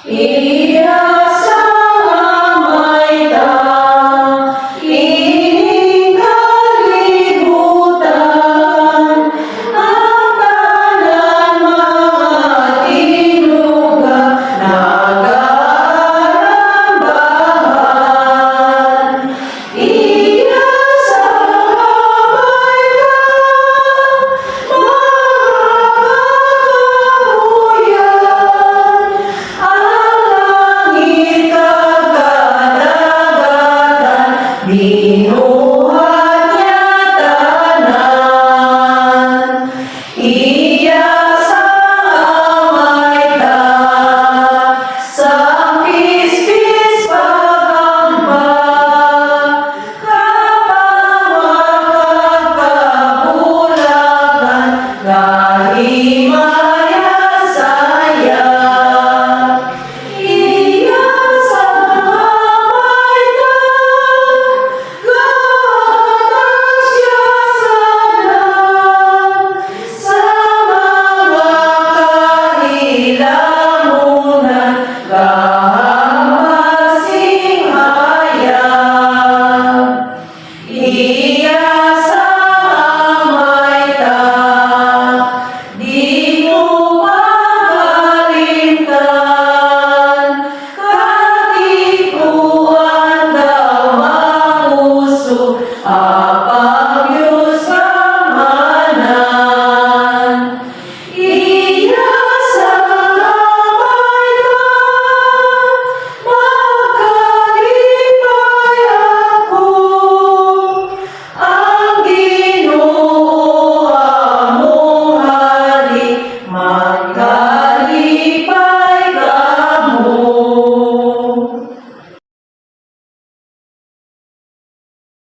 Iya sa amay ta, ining kalibutan, ang tanan mga tinuga, nag-aarambahan. Iya sa amay ta, mga kabuyan, langit kadagatan, binuhat niya tanan. Iya sa amay ta, sa pispis pagamba, kapawag kabulagan, kahit